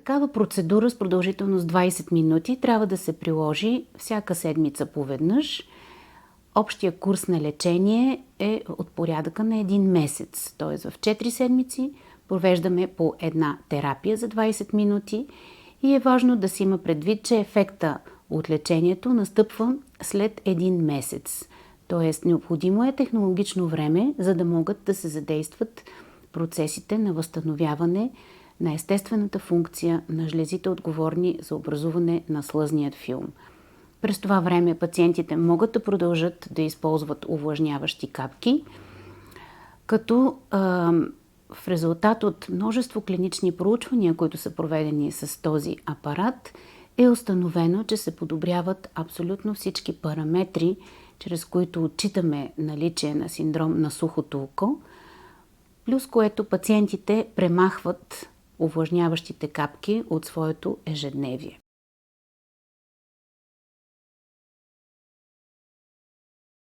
Такава процедура с продължителност 20 минути трябва да се приложи всяка седмица поведнъж. Общия курс на лечение е от порядъка на 1 месец, т.е. в 4 седмици провеждаме по една терапия за 20 минути и е важно да се има предвид, че ефекта от лечението настъпва след 1 месец. Т.е. необходимо е технологично време, за да могат да се задействат процесите на възстановяване на естествената функция на жлезите, отговорни за образуване на слъзният филм. През това време пациентите могат да продължат да използват увлажняващи капки, като в резултат от множество клинични проучвания, които са проведени с този апарат, е установено, че се подобряват абсолютно всички параметри, чрез които отчитаме наличие на синдром на сухото око, плюс което пациентите премахват увлажняващите капки от своето ежедневие.